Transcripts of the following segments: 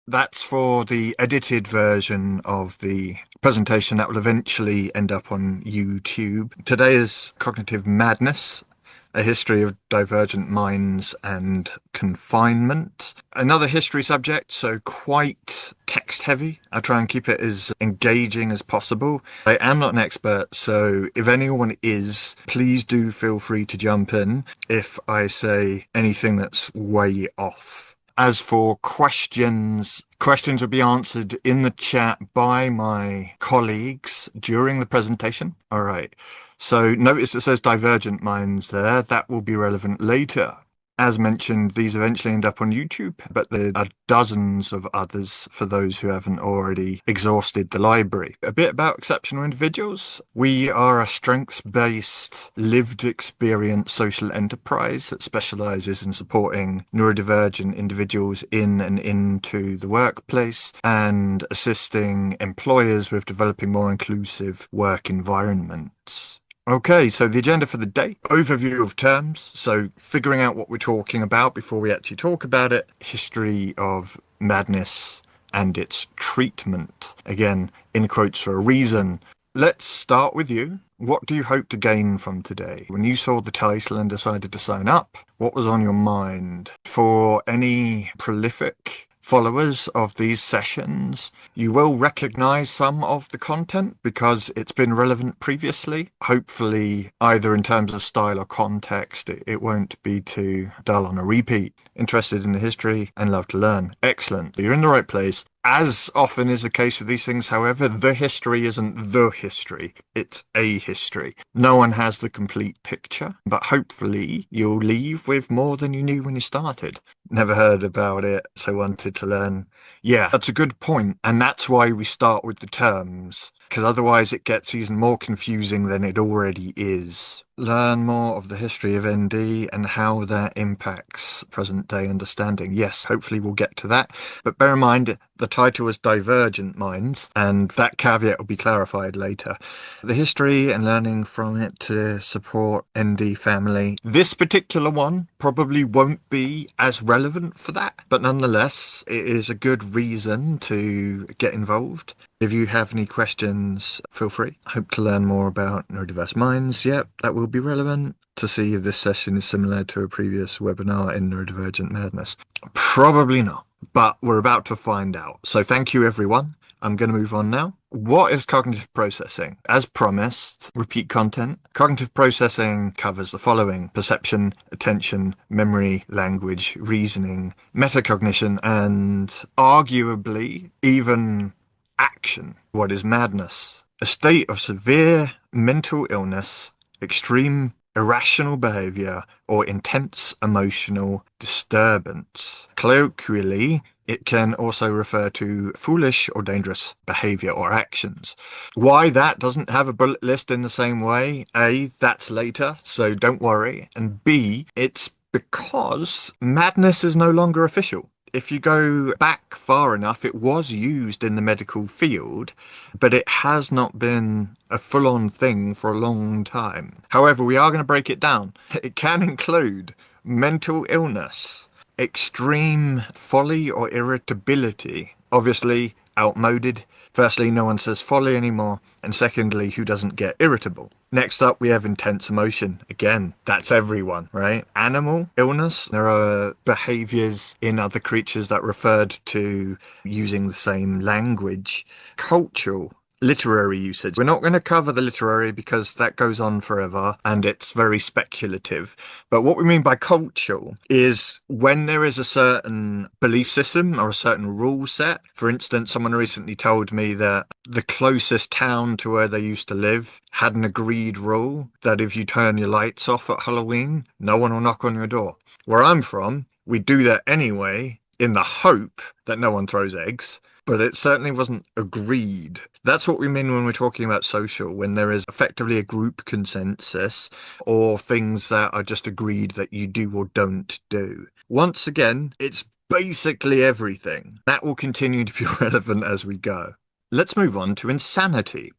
That's for the edited version of the presentation that will eventually end up on YouTube. Today is Cognitive Madness, a history of divergent minds and confinement. Another history subject, so quite text heavy. I try and keep it as engaging as possible. I am not an expert, so if anyone is, please do feel free to jump in if I say anything that's way off. As for questions will be answered in the chat by my colleagues during the presentation. All right. So notice it says divergent minds there. That will be relevant later. As mentioned, these eventually end up on YouTube, but there are dozens of others for those who haven't already exhausted the library. A bit about exceptional individuals. We are a strengths-based, lived experience social enterprise that specializes in supporting neurodivergent individuals in and into the workplace and assisting employers with developing more inclusive work environments. Okay, so the agenda for the day, overview of terms, so figuring out what we're talking about before we actually talk about it, history of madness and its treatment. Again, in quotes for a reason. Let's start with you. What do you hope to gain from today? When you saw the title and decided to sign up, what was on your mind? For any prolific followers of these sessions, you will recognize some of the content because it's been relevant previously. Hopefully, either in terms of style or context, it won't be too dull on a repeat. Interested in the history and love to learn. Excellent. You're in the right place. As often is the case with these things, however, the history isn't the history. It's a history. No one has the complete picture, but hopefully you'll leave with more than you knew when you started. Never heard about it, so wanted to learn. Yeah, that's a good point, and that's why we start with the terms, because otherwise it gets even more confusing than it already is. Learn more of the history of ND and how that impacts present-day understanding. Yes, hopefully we'll get to that, but bear in mind the title is Divergent Minds, and that caveat will be clarified later. The history and learning from it to support ND family. This particular one probably won't be as relevant for that, but nonetheless, it is a good reason to get involved. If you have any questions, feel free. Hope to learn more about neurodiverse minds. Yep, that will be relevant. To see if this session is similar to a previous webinar in Neurodivergent Madness. Probably not, but we're about to find out. So thank you, everyone. I'm going to move on now. What is cognitive processing? As promised, repeat content. Cognitive processing covers the following: perception, attention, memory, language, reasoning, metacognition, and arguably even action. What is madness? A state of severe mental illness, extreme irrational behavior, or intense emotional disturbance. Colloquially, it can also refer to foolish or dangerous behavior or actions. Why that doesn't have a bullet list in the same way? A, that's later, so don't worry. And B, it's because madness is no longer official. If you go back far enough, it was used in the medical field, but it has not been a full-on thing for a long time. However, we are going to break it down. It can include mental illness, extreme folly or irritability, obviously outmoded. Firstly, no one says folly anymore, and secondly, who doesn't get irritable? Next up, we have intense emotion. Again, that's everyone, right? Animal illness. There are behaviors in other creatures that referred to using the same language. Cultural. Literary usage. We're not going to cover the literary because that goes on forever and it's very speculative. But what we mean by cultural is when there is a certain belief system or a certain rule set. For instance, someone recently told me that the closest town to where they used to live had an agreed rule that if you turn your lights off at Halloween, no one will knock on your door. Where I'm from, we do that anyway in the hope that no one throws eggs. But it certainly wasn't agreed. That's what we mean when we're talking about social, when there is effectively a group consensus or things that are just agreed that you do or don't do. Once again, it's basically everything. That will continue to be relevant as we go. Let's move on to insanity.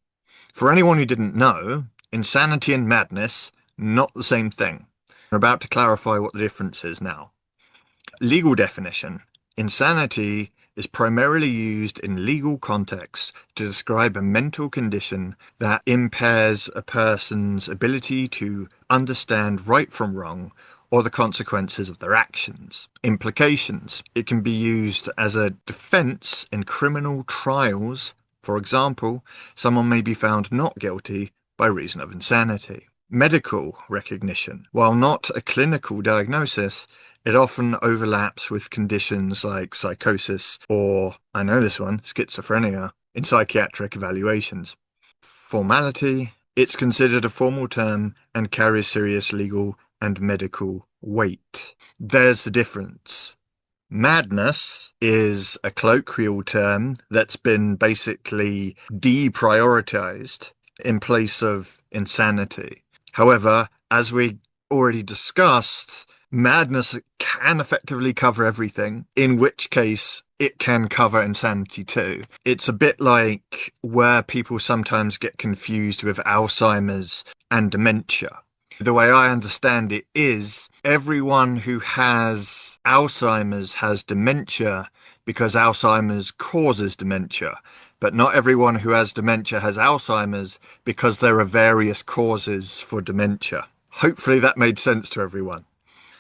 For anyone who didn't know, insanity and madness, not the same thing. We're about to clarify what the difference is now. Legal definition. Insanity is primarily used in legal contexts to describe a mental condition that impairs a person's ability to understand right from wrong or the consequences of their actions. Implications. It can be used as a defense in criminal trials. For example, someone may be found not guilty by reason of insanity. Medical recognition. While not a clinical diagnosis, it often overlaps with conditions like psychosis or, I know this one, schizophrenia, in psychiatric evaluations. Formality. It's considered a formal term and carries serious legal and medical weight. There's the difference. Madness is a colloquial term that's been basically deprioritized in place of insanity. However, as we already discussed, madness can effectively cover everything, in which case it can cover insanity too. It's a bit like where people sometimes get confused with Alzheimer's and dementia. The way I understand it is everyone who has Alzheimer's has dementia because Alzheimer's causes dementia. But not everyone who has dementia has Alzheimer's because there are various causes for dementia. Hopefully that made sense to everyone.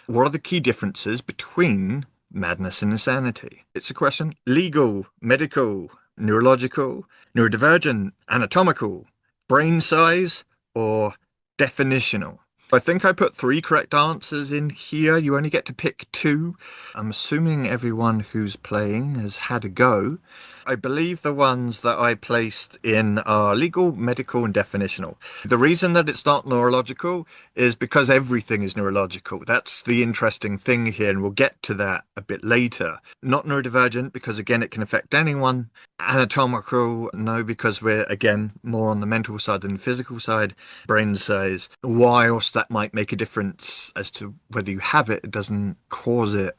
What are the key differences between madness and insanity? It's a question. Legal, medical, neurological, neurodivergent, anatomical, brain size, or definitional. I think I put 3 correct answers in here. You only get to pick 2. I'm assuming everyone who's playing has had a go. I believe the ones that I placed in are legal, medical, and definitional. The reason that it's not neurological is because everything is neurological. That's the interesting thing here, and we'll get to that a bit later. Not neurodivergent because, again, it can affect anyone. Anatomical, no, because we're, again, more on the mental side than the physical side. Brain size, whilst that might make a difference as to whether you have it, it doesn't cause it.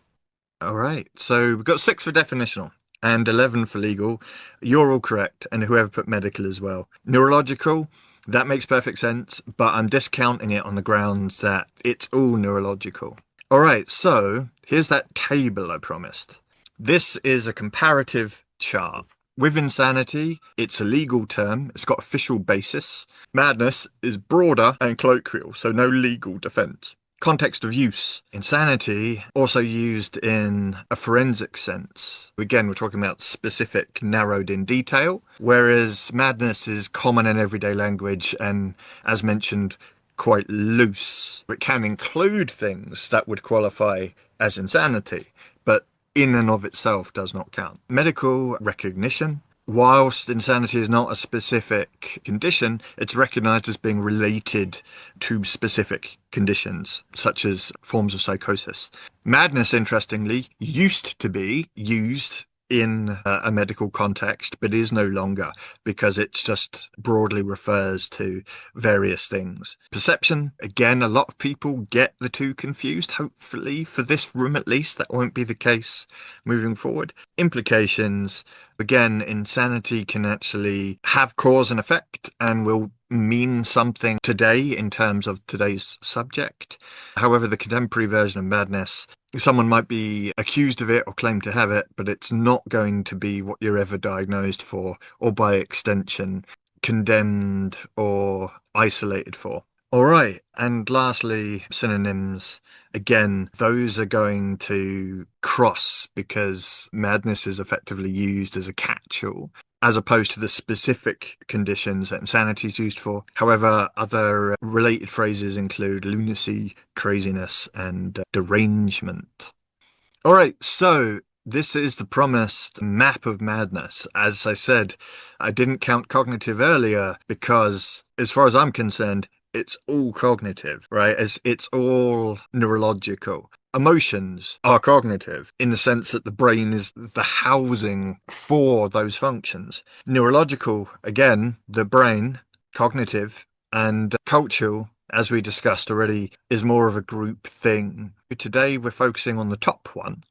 All right, so we've got 6 for definitional and 11 for legal. You're all correct, and whoever put medical as well. Neurological, that makes perfect sense, but I'm discounting it on the grounds that it's all neurological. All right, so here's that table I promised. This is a comparative chart. With insanity, it's a legal term. It's got official basis. Madness is broader and colloquial, so no legal defense. Context of use. Insanity, also used in a forensic sense. Again, we're talking about specific, narrowed in detail, whereas madness is common in everyday language and, as mentioned, quite loose. It can include things that would qualify as insanity, but in and of itself does not count. Medical recognition. Whilst insanity is not a specific condition, it's recognized as being related to specific conditions, such as forms of psychosis. Madness, interestingly, used to be used in a medical context, but is no longer because it just broadly refers to various things. Perception, again, a lot of people get the two confused. Hopefully, for this room at least, that won't be the case moving forward. Implications, again, insanity can actually have cause and effect and will mean something today in terms of today's subject. However, the contemporary version of madness, someone might be accused of it or claim to have it, but it's not going to be what you're ever diagnosed for, or by extension, condemned or isolated for. All right, and lastly, synonyms. Again, those are going to cross because madness is effectively used as a catch-all, as opposed to the specific conditions that insanity is used for. However, other related phrases include lunacy, craziness, and derangement. All right, so this is the promised map of madness. As I said, I didn't count cognitive earlier because, as far as I'm concerned, it's all cognitive, right? It's all neurological. Emotions are cognitive in the sense that the brain is the housing for those functions. Neurological, again, the brain, cognitive, and cultural, as we discussed already, is more of a group thing. Today we're focusing on the top one.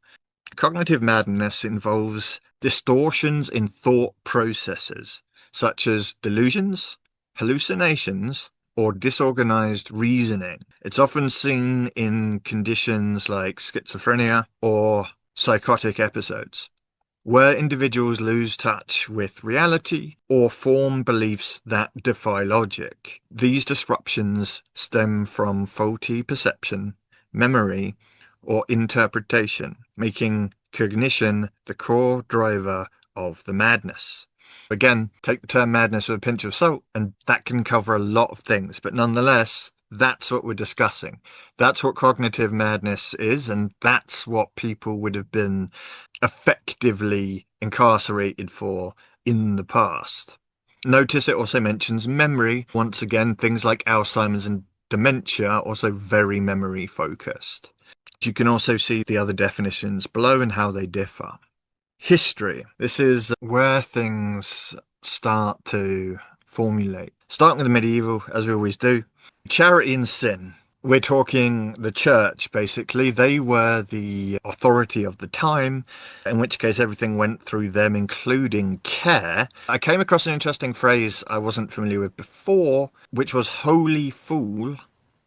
Cognitive madness involves distortions in thought processes, such as delusions, hallucinations, or disorganized reasoning. It's often seen in conditions like schizophrenia or psychotic episodes. where individuals lose touch with reality or form beliefs that defy logic. These disruptions stem from faulty perception, memory, or interpretation, making cognition the core driver of the madness. Again, take the term madness with a pinch of salt, and that can cover a lot of things, but nonetheless, that's what we're discussing. That's what cognitive madness is, and that's what people would have been effectively incarcerated for in the past. Notice it also mentions memory. Once again, things like Alzheimer's and dementia are also very memory focused. You can also see the other definitions below and how they differ. History. This is where things start to formulate. Starting with the medieval, as we always do. Charity and sin. We're talking the church, basically. They were the authority of the time, in which case everything went through them, including care. I came across an interesting phrase I wasn't familiar with before, which was holy fool,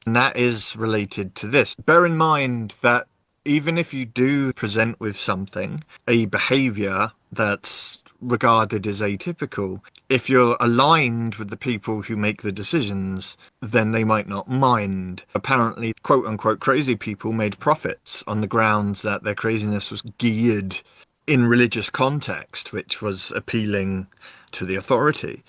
and that is related to this. Bear in mind that even if you do present with something, a behavior that's regarded as atypical, if you're aligned with the people who make the decisions, then they might not mind. Apparently, quote unquote, crazy people made profits on the grounds that their craziness was geared in religious context, which was appealing to the authority.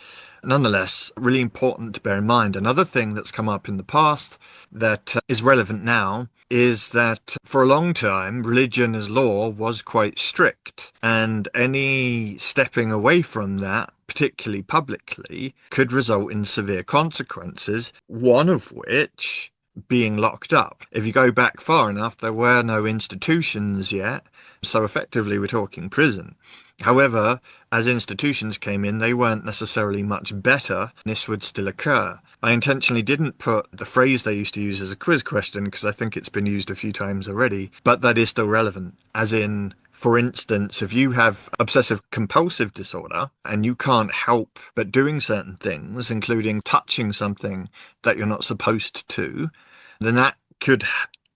Nonetheless, really important to bear in mind. Another thing that's come up in the past that is relevant now is that for a long time, religion as law was quite strict, and any stepping away from that, particularly publicly, could result in severe consequences, one of which being locked up. If you go back far enough, there were no institutions yet, so effectively we're talking prison. However, as institutions came in, they weren't necessarily much better. This would still occur. I intentionally didn't put the phrase they used to use as a quiz question because I think it's been used a few times already, but that is still relevant. As in, for instance, if you have obsessive compulsive disorder and you can't help but doing certain things, including touching something that you're not supposed to, then that could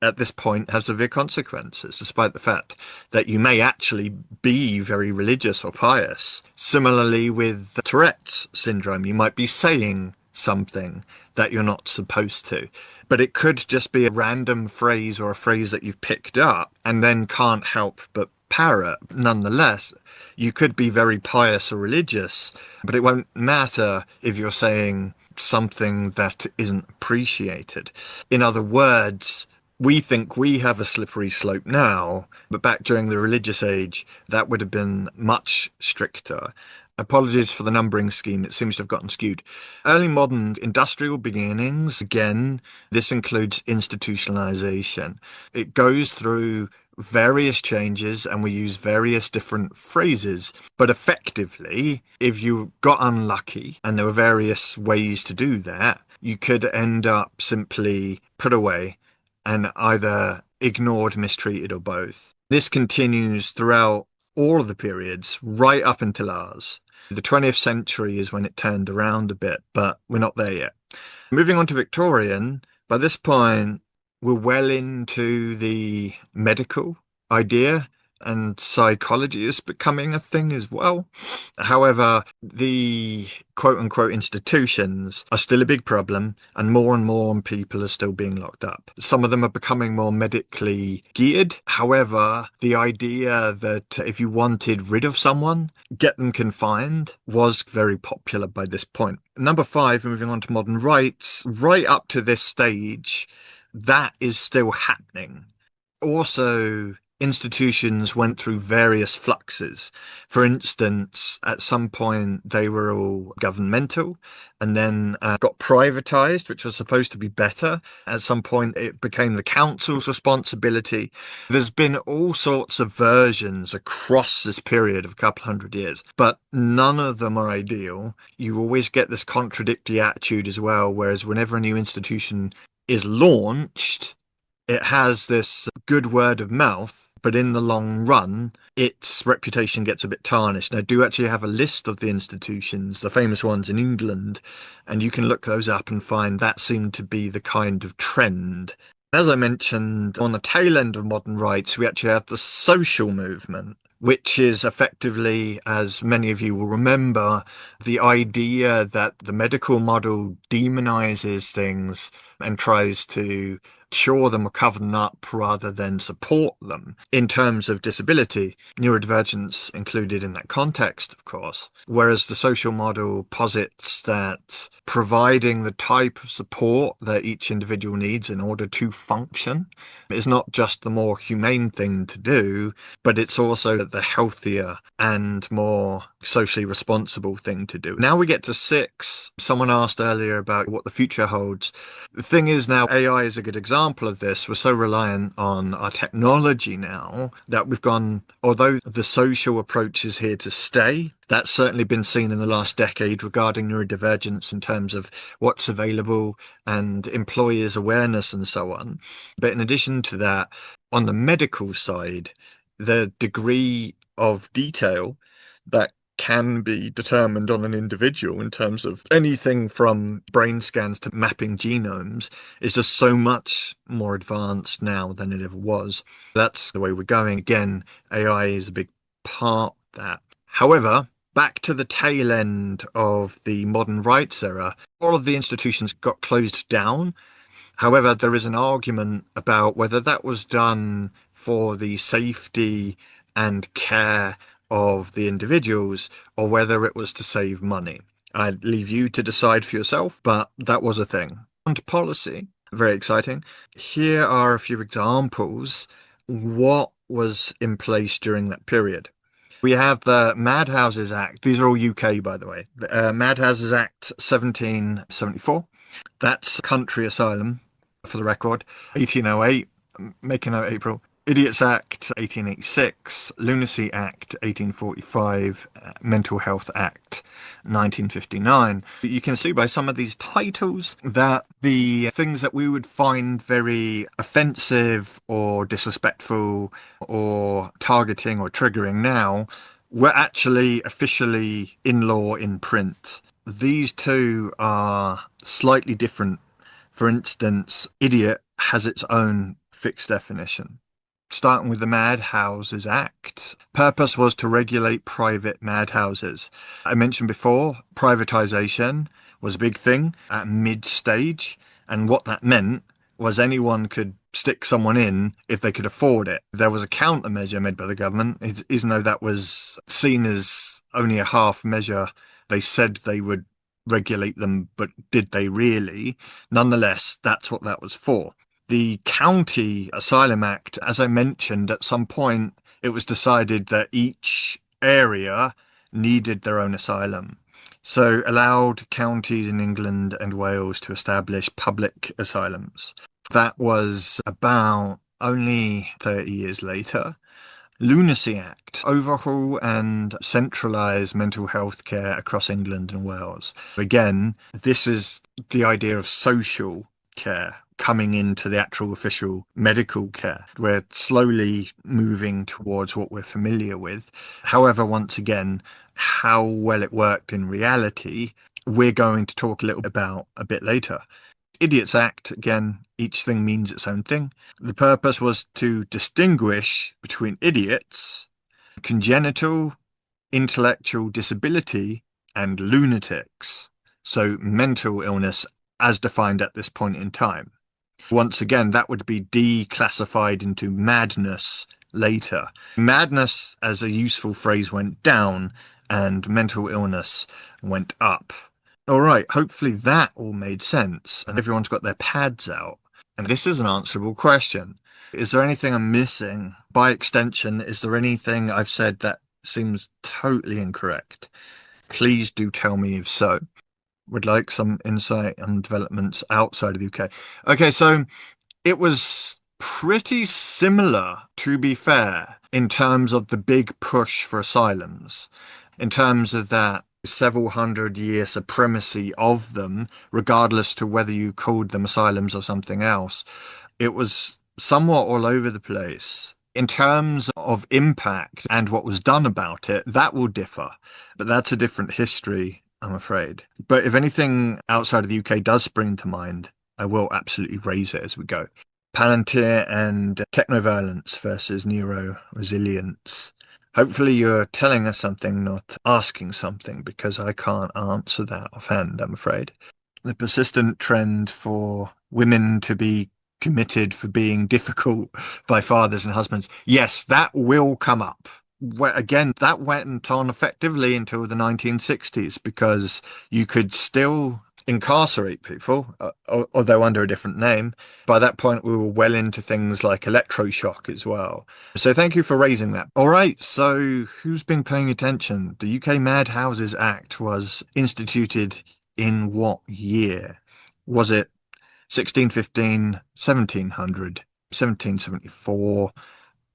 at this point have severe consequences, despite the fact that you may actually be very religious or pious. Similarly with Tourette's syndrome, you might be saying something that you're not supposed to, but it could just be a random phrase or a phrase that you've picked up and then can't help but parrot. Nonetheless, you could be very pious or religious, but it won't matter if you're saying something that isn't appreciated. In other words, we think we have a slippery slope now, but back during the religious age, that would have been much stricter. Apologies for the numbering scheme, it seems to have gotten skewed. Early modern industrial beginnings, again, this includes institutionalization. It goes through various changes and we use various different phrases, but effectively, if you got unlucky, and there were various ways to do that, you could end up simply put away and either ignored, mistreated, or both. This continues throughout all of the periods, right up until ours. The 20th century is when it turned around a bit, but we're not there yet. Moving on to Victorian, by this point, we're well into the medical idea, and psychology is becoming a thing as well. However, the quote-unquote institutions are still a big problem, and more people are still being locked up. Some of them are becoming more medically geared. However, the idea that if you wanted rid of someone, get them confined was very popular by this point. Number 5, moving on to modern rights, right up to this stage, that is still happening. Also, institutions went through various fluxes. For instance, at some point they were all governmental and then got privatized, which was supposed to be better. At some point it became the council's responsibility. There's been all sorts of versions across this period of a couple hundred years, but none of them are ideal. You always get this contradictory attitude as well, whereas whenever a new institution is launched, it has this good word of mouth, but in the long run, its reputation gets a bit tarnished. And I do actually have a list of the institutions, the famous ones in England, and you can look those up and find that seemed to be the kind of trend. As I mentioned, on the tail end of modern rights, we actually have the social movement, which is effectively, as many of you will remember, the idea that the medical model demonizes things and tries to cure them or cover them up rather than support them in terms of disability. Neurodivergence included in that context, of course. Whereas the social model posits that providing the type of support that each individual needs in order to function is not just the more humane thing to do, but it's also the healthier and more socially responsible thing to do. Now we get to 6. Someone asked earlier about what the future holds. The thing is, now AI is a good example of this. We're so reliant on our technology now that we've gone, although the social approach is here to stay, that's certainly been seen in the last decade regarding neurodivergence in terms of what's available and employers' awareness and so on. But in addition to that, on the medical side, the degree of detail that can be determined on an individual in terms of anything from brain scans to mapping genomes is just so much more advanced now than it ever was. That's the way we're going. Again, AI is a big part of that. However, back to the tail end of the modern rights era, all of the institutions got closed down. However, there is an argument about whether that was done for the safety and care of the individuals or whether it was to save money. I'd leave you to decide for yourself, but that was a thing. And policy, very exciting. Here are a few examples. What was in place during that period? We have the Madhouses Act. These are all UK, by the way. Madhouses Act 1774. That's country asylum, for the record. 1808, make a note, April. Idiots Act 1886, Lunacy Act 1845, Mental Health Act 1959. You can see by some of these titles that the things that we would find very offensive or disrespectful or targeting or triggering now were actually officially in law in print. These two are slightly different. For instance, idiot has its own fixed definition. Starting with the Madhouses Act, purpose was to regulate private madhouses. I mentioned before, privatization was a big thing at mid-stage, and what that meant was anyone could stick someone in if they could afford it. There was a countermeasure made by the government, even though that was seen as only a half measure. They said they would regulate them, but did they really? Nonetheless, that's what that was for. The County Asylum Act, as I mentioned, at some point, it was decided that each area needed their own asylum. So allowed counties in England and Wales to establish public asylums. That was about only 30 years later. Lunacy Act, overhaul and centralise mental health care across England and Wales. Again, this is the idea of social care coming into the actual official medical care. We're slowly moving towards what we're familiar with. However, once again, how well it worked in reality, we're going to talk a little about a bit later. Idiots Act, again, each thing means its own thing. The purpose was to distinguish between idiots, congenital intellectual disability, and lunatics. So mental illness as defined at this point in time. Once again, that would be declassified into madness later. Madness as a useful phrase went down and mental illness went up. All right, hopefully that all made sense and everyone's got their pads out. And this is an answerable question. Is there anything I'm missing? By extension, is there anything I've said that seems totally incorrect? Please do tell me if so. Would like some insight on developments outside of the UK. Okay, so it was pretty similar, to be fair, in terms of the big push for asylums, in terms of that several hundred-year supremacy of them, regardless to whether you called them asylums or something else. It was somewhat all over the place. In terms of impact and what was done about it, that will differ, but that's a different history, I'm afraid. But if anything outside of the UK does spring to mind, I will absolutely raise it as we go. Palantir and technoviolence versus neuro-resilience. Hopefully you're telling us something, not asking something, because I can't answer that offhand, I'm afraid. The persistent trend for women to be committed for being difficult by fathers and husbands. Yes, that will come up. Again, that went on effectively until the 1960s because you could still incarcerate people, although under a different name. By that point, we were well into things like electroshock as well. So thank you for raising that. All right, so who's been paying attention? The UK Madhouses Act was instituted in what year? Was it 1615, 1700, 1774,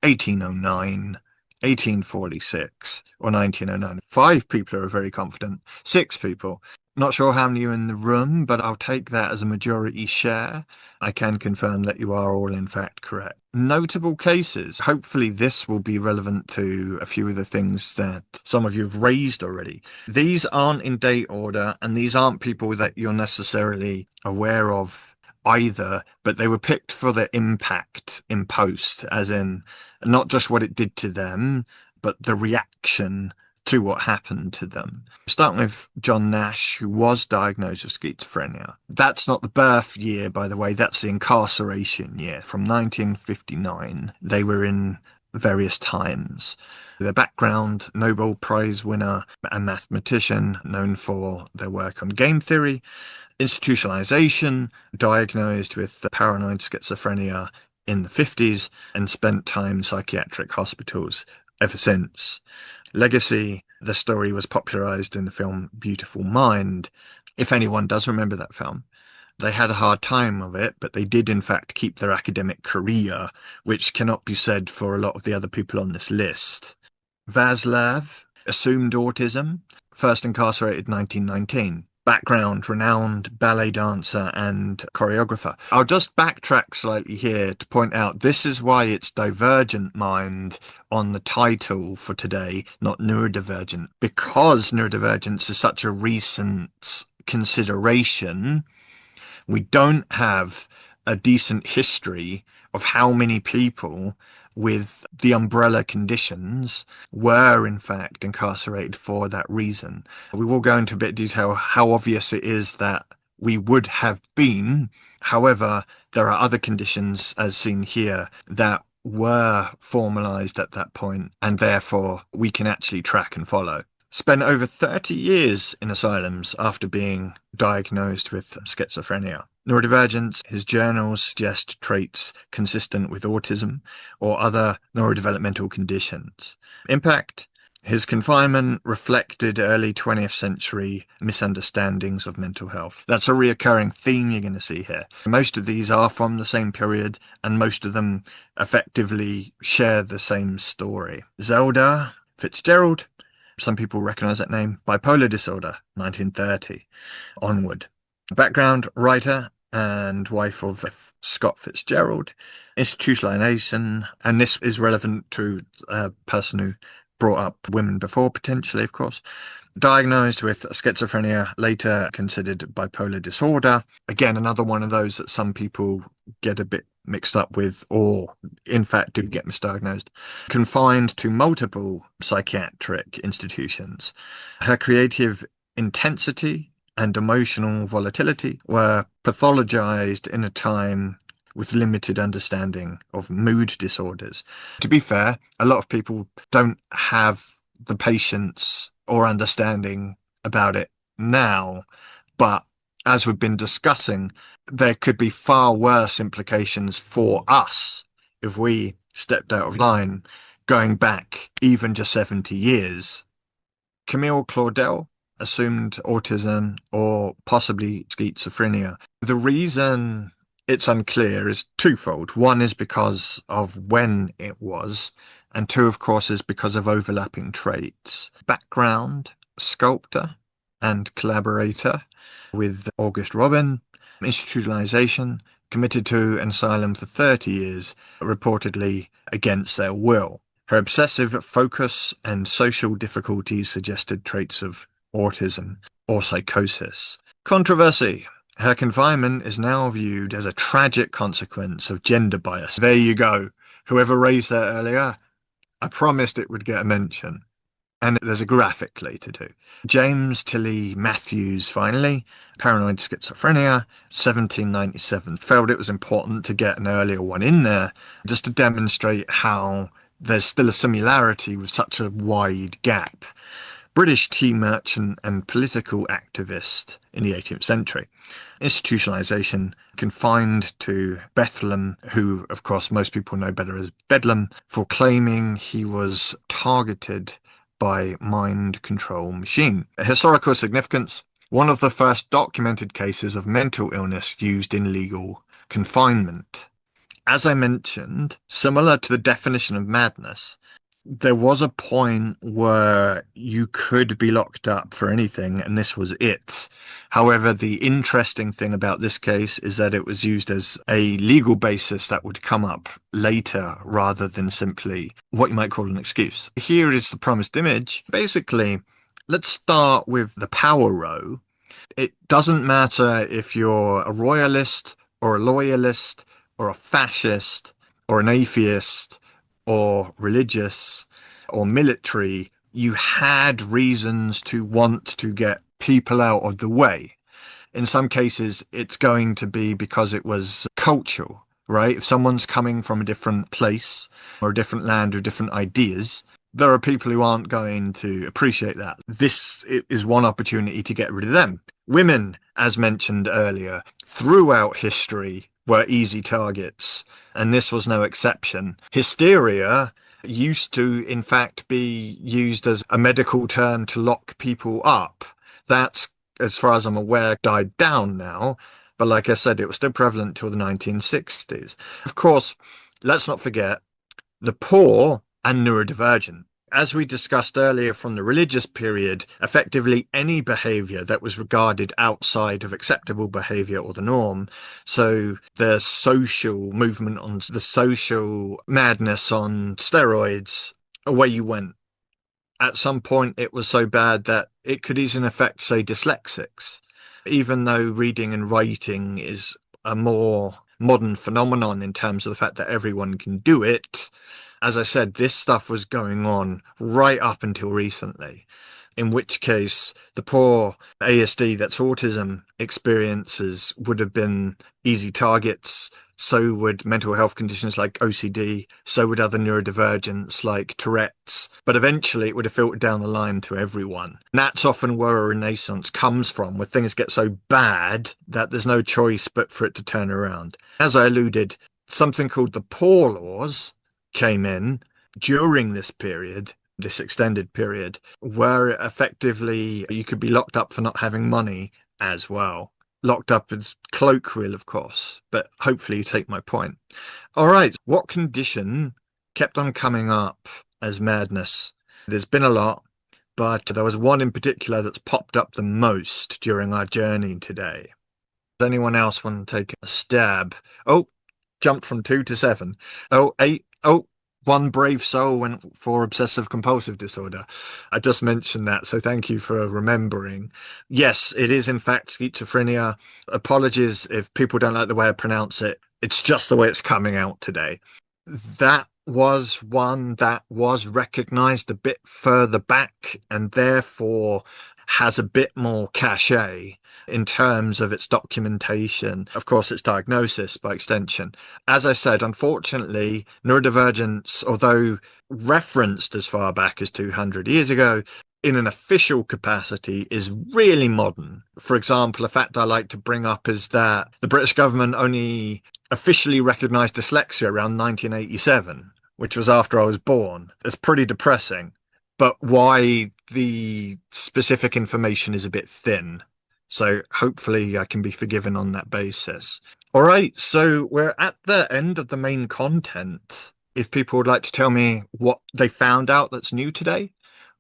1809, 1846, or 1909? Five people are very confident. Six people. Not sure how many are in the room, but I'll take that as a majority share. I can confirm that you are all in fact correct. Notable cases. Hopefully this will be relevant to a few of the things that some of you have raised already. These aren't in date order, and these aren't people that you're necessarily aware of either, but they were picked for their impact in post, as in not just what it did to them, but the reaction to what happened to them. Starting with John Nash, who was diagnosed with schizophrenia. That's not the birth year, by the way, that's the incarceration year. From 1959, they were in various times. Their background, Nobel Prize winner and mathematician, known for their work on game theory. Institutionalization, diagnosed with paranoid schizophrenia in the 50s, and spent time in psychiatric hospitals ever since. Legacy, the story was popularized in the film Beautiful Mind. If anyone does remember that film, they had a hard time of it, but they did in fact keep their academic career, which cannot be said for a lot of the other people on this list. Vaslav assumed autism, first incarcerated 1919. Background, renowned ballet dancer and choreographer. I'll just backtrack slightly here to point out this is why it's Divergent Mind on the title for today, not Neurodivergent. Because neurodivergence is such a recent consideration, we don't have a decent history of how many people with the umbrella conditions were in fact incarcerated for that reason. We will go into a bit of detail how obvious it is that we would have been. However, there are other conditions, as seen here, that were formalized at that point, and therefore we can actually track and follow. Spent over 30 years in asylums after being diagnosed with schizophrenia. Neurodivergence, his journals suggest traits consistent with autism or other neurodevelopmental conditions. Impact, his confinement reflected early 20th century misunderstandings of mental health. That's a reoccurring theme you're going to see here. Most of these are from the same period, and most of them effectively share the same story. Zelda Fitzgerald, some people recognize that name, bipolar disorder, 1930 onward. Background, writer and wife of Scott Fitzgerald. Institutionalization, and this is relevant to a person who brought up women before, potentially, of course. Diagnosed with schizophrenia, later considered bipolar disorder. Again, another one of those that some people get a bit mixed up with, or in fact do get misdiagnosed. Confined to multiple psychiatric institutions. Her creative intensity and emotional volatility were pathologized in a time with limited understanding of mood disorders. To be fair, a lot of people don't have the patience or understanding about it now, but as we've been discussing, there could be far worse implications for us if we stepped out of line, going back even just 70 years. Camille Claudel assumed autism or possibly schizophrenia. The reason it's unclear is twofold. One is because of when it was, and two, of course, is because of overlapping traits. Background, sculptor and collaborator with August Robin. Institutionalization, committed to an asylum for 30 years, reportedly against their will. Her obsessive focus and social difficulties suggested traits of autism or psychosis. Controversy. Her confinement is now viewed as a tragic consequence of gender bias. There you go. Whoever raised that earlier, I promised it would get a mention. And there's a graphic later too. James Tilly Matthews, finally, Paranoid Schizophrenia, 1797. Felt it was important to get an earlier one in there just to demonstrate how there's still a similarity with such a wide gap. British tea merchant and political activist in the 18th century. Institutionalisation confined to Bethlehem, who, of course, most people know better as Bedlam, for claiming he was targeted by mind control machine. Historical significance: one of the first documented cases of mental illness used in legal confinement. As I mentioned, similar to the definition of madness, there was a point where you could be locked up for anything, and this was it. However, the interesting thing about this case is that it was used as a legal basis that would come up later rather than simply what you might call an excuse. Here is the promised image. Basically, let's start with the power row. It doesn't matter if you're a royalist or a loyalist or a fascist or an atheist or religious or military, you had reasons to want to get people out of the way. In some cases, it's going to be because it was cultural, right? If someone's coming from a different place or a different land or different ideas, there are people who aren't going to appreciate that. This is one opportunity to get rid of them. Women, as mentioned earlier, throughout history were easy targets, and this was no exception. Hysteria used to, in fact, be used as a medical term to lock people up. That's, as far as I'm aware, died down now. But like I said, it was still prevalent till the 1960s. Of course, let's not forget the poor and neurodivergent. As we discussed earlier from the religious period, effectively any behavior that was regarded outside of acceptable behavior or the norm, so the social movement on the social madness on steroids, away you went. At some point, it was so bad that it could easily affect, say, dyslexics, even though reading and writing is a more modern phenomenon in terms of the fact that everyone can do it. As I said, this stuff was going on right up until recently, in which case the poor ASD, that's autism, experiences would have been easy targets. So would mental health conditions like OCD, so would other neurodivergents like Tourette's, but eventually it would have filtered down the line to everyone. And that's often where a renaissance comes from, where things get so bad that there's no choice but for it to turn around. As I alluded, something called the Poor Laws came in during this period, this extended period, where effectively you could be locked up for not having money as well. Locked up is colloquial, of course, but hopefully you take my point. All right, what condition kept on coming up as madness? There's been a lot, but there was one in particular that's popped up the most during our journey today. Does anyone else want to take a stab? Oh, jumped from 2 to 7. Oh, 8. Oh, one brave soul went for obsessive compulsive disorder. I just mentioned that, so thank you for remembering. Yes, it is in fact schizophrenia. Apologies if people don't like the way I pronounce it. It's just the way it's coming out today. That was one that was recognized a bit further back and therefore has a bit more cachet in terms of its documentation, of course, its diagnosis by extension. As I said, unfortunately, neurodivergence, although referenced as far back as 200 years ago, in an official capacity is really modern. For example, a fact I like to bring up is that the British government only officially recognised dyslexia around 1987, which was after I was born. It's pretty depressing, but why the specific information is a bit thin. So hopefully I can be forgiven on that basis. All right, so we're at the end of the main content. If people would like to tell me what they found out that's new today,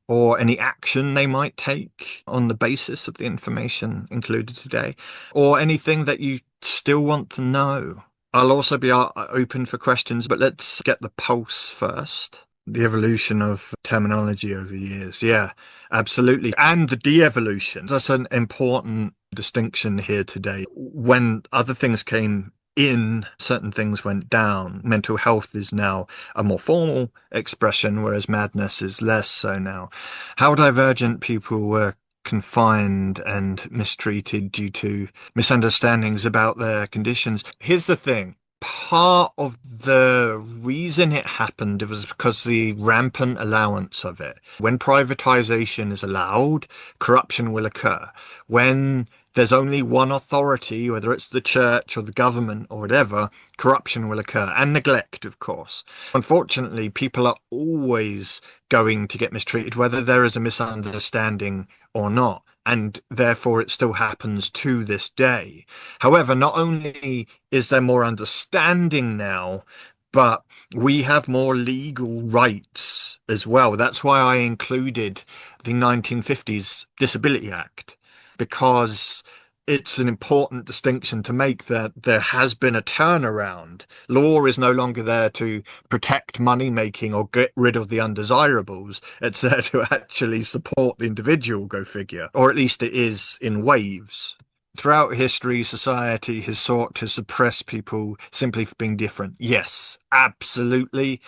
or any action they might take on the basis of the information included today, or anything that you still want to know. I'll also be open for questions, but let's get the pulse first. The evolution of terminology over years. Yeah, absolutely. And the de-evolution. That's an important distinction here today. When other things came in, certain things went down. Mental health is now a more formal expression, whereas madness is less so now. How divergent people were confined and mistreated due to misunderstandings about their conditions. Here's the thing. Part of the reason it happened was because the rampant allowance of it. When privatization is allowed, corruption will occur. When there's only one authority, whether it's the church or the government or whatever, corruption will occur, and neglect, of course. Unfortunately, people are always going to get mistreated, whether there is a misunderstanding or not. And therefore, it still happens to this day. However, not only is there more understanding now, but we have more legal rights as well. That's why I included the 1950s Disability Act, because it's an important distinction to make that there has been a turnaround. Law is no longer there to protect money making or get rid of the undesirables. It's there to actually support the individual, go figure. Or at least it is in waves. Throughout history, society has sought to suppress people simply for being different. Yes, absolutely.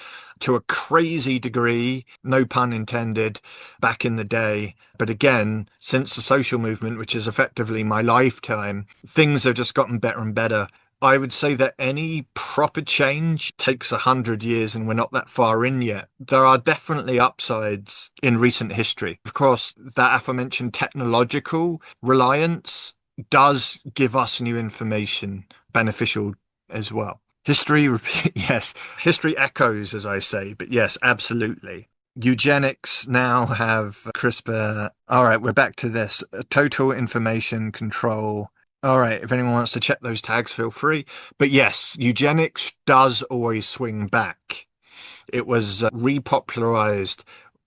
To a crazy degree, no pun intended, back in the day. But again, since the social movement, which is effectively my lifetime, things have just gotten better and better. I would say that any proper change takes 100 years and we're not that far in yet. There are definitely upsides in recent history. Of course, that aforementioned technological reliance does give us new information, beneficial as well. History, yes, history echoes, as I say, but yes, absolutely. Eugenics now have CRISPR. All right, we're back to this. Total information control. All right, if anyone wants to check those tags, feel free. But yes, eugenics does always swing back. It was repopularized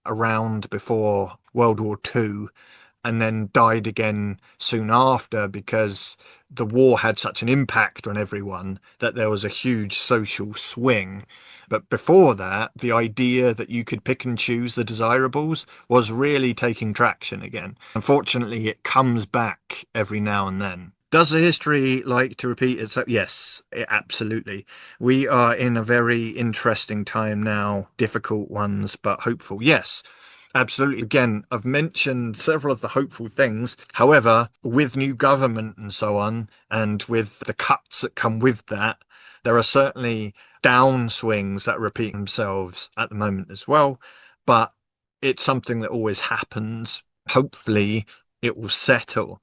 around before World War II and then died again soon after because the war had such an impact on everyone that there was a huge social swing. But before that, the idea that you could pick and choose the desirables was really taking traction again. Unfortunately, it comes back every now and then. Does the history like to repeat itself? Yes, absolutely. We are in a very interesting time now, difficult ones, but hopeful. Yes, absolutely. Again, I've mentioned several of the hopeful things. However, with new government and so on, and with the cuts that come with that, there are certainly downswings that repeat themselves at the moment as well. But it's something that always happens. Hopefully, it will settle.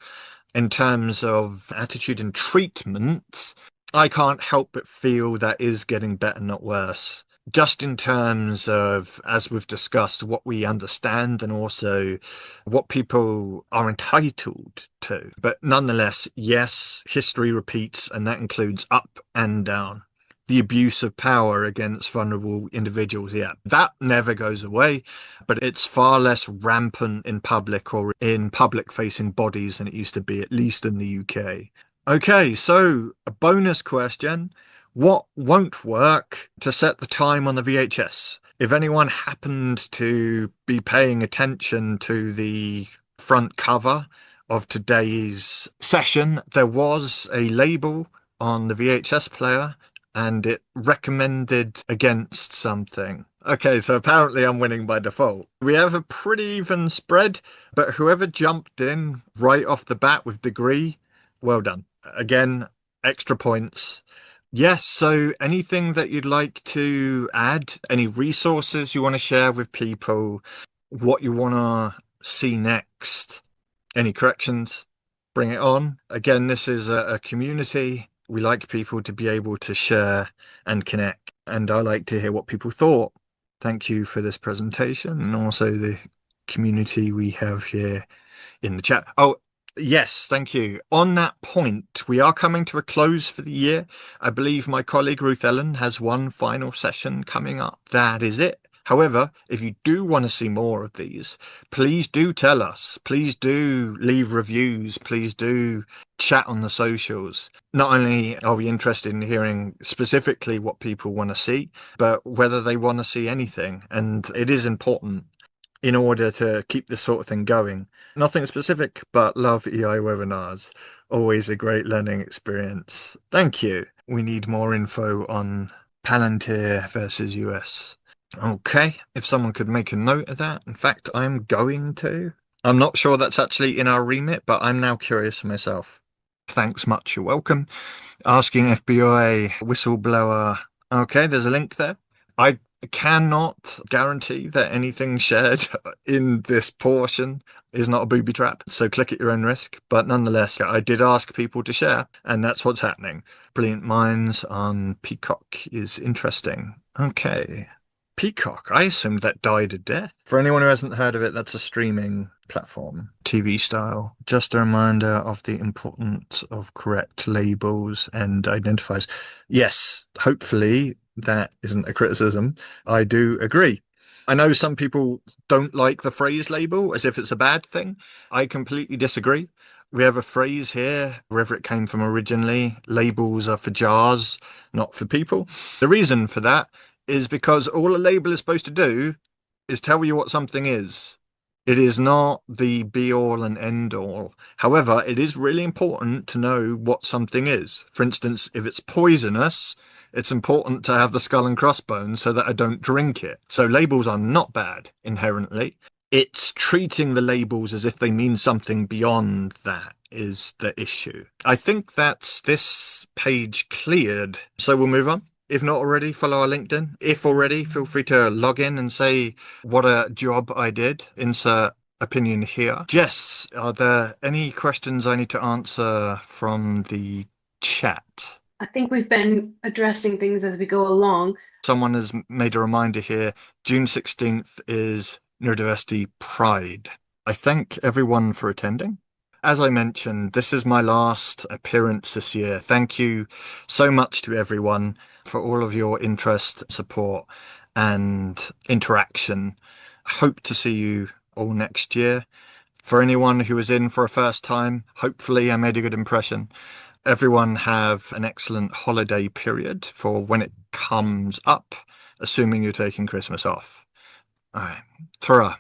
In terms of attitude and treatment, I can't help but feel that is getting better, not worse. Just in terms of, as we've discussed, what we understand and also what people are entitled to. But nonetheless, yes, history repeats, and that includes up and down. The abuse of power against vulnerable individuals, yeah, that never goes away, but it's far less rampant in public or in public-facing bodies than it used to be, at least in the UK. Okay, so a bonus question. What won't work to set the time on the VHS? If anyone happened to be paying attention to the front cover of today's session, there was a label on the VHS player and it recommended against something. Okay, so apparently I'm winning by default. We have a pretty even spread, but whoever jumped in right off the bat with degree, well done. Again, extra points. Yes, so anything that you'd like to add? Any resources you want to share with people? What you want to see next? Any corrections? Bring it on. Again, this is a community. We like people to be able to share and connect, and I like to hear what people thought. Thank you for this presentation and also the community we have here in the chat. Oh, yes, thank you. On that point, we are coming to a close for the year. I believe my colleague Ruth Ellen has one final session coming up. That is it. However, if you do want to see more of these, please do tell us. Please do leave reviews. Please do chat on the socials. Not only are we interested in hearing specifically what people want to see, but whether they want to see anything. And it is important in order to keep this sort of thing going. Nothing specific, but love EI webinars. Always a great learning experience. Thank you. We need more info on Palantir versus US. Okay, if someone could make a note of that. In fact, I'm going to. I'm not sure that's actually in our remit, but I'm now curious myself. Thanks much. You're welcome. Asking FBI whistleblower. Okay, there's a link there. I cannot guarantee that anything shared in this portion is not a booby trap, so click at your own risk. But nonetheless, I did ask people to share, and that's what's happening. Brilliant Minds on Peacock is interesting. Okay. Peacock, I assumed that died a death. For anyone who hasn't heard of it, that's a streaming platform, TV style. Just a reminder of the importance of correct labels and identifiers. Yes, hopefully that isn't a criticism. I do agree. I know some people don't like the phrase label as if it's a bad thing. I completely disagree. We have a phrase here, wherever it came from originally. Labels are for jars, not for people. The reason for that is because all a label is supposed to do is tell you what something is. It is not the be all and end all. However, it is really important to know what something is. For instance, if it's poisonous, it's important to have the skull and crossbones so that I don't drink it. So labels are not bad inherently. It's treating the labels as if they mean something beyond that is the issue. I think that's this page cleared. So we'll move on. If not already, follow our LinkedIn. If already, feel free to log in and say what a job I did. Insert opinion here. Jess, are there any questions I need to answer from the chat? I think we've been addressing things as we go along. Someone has made a reminder here. June 16th is Neurodiversity Pride. I thank everyone for attending. As I mentioned, this is my last appearance this year. Thank you so much to everyone for all of your interest, support, and interaction. Hope to see you all next year. For anyone who was in for a first time, hopefully I made a good impression. Everyone have an excellent holiday period for when it comes up, assuming you're taking Christmas off. All right. Ta-ra.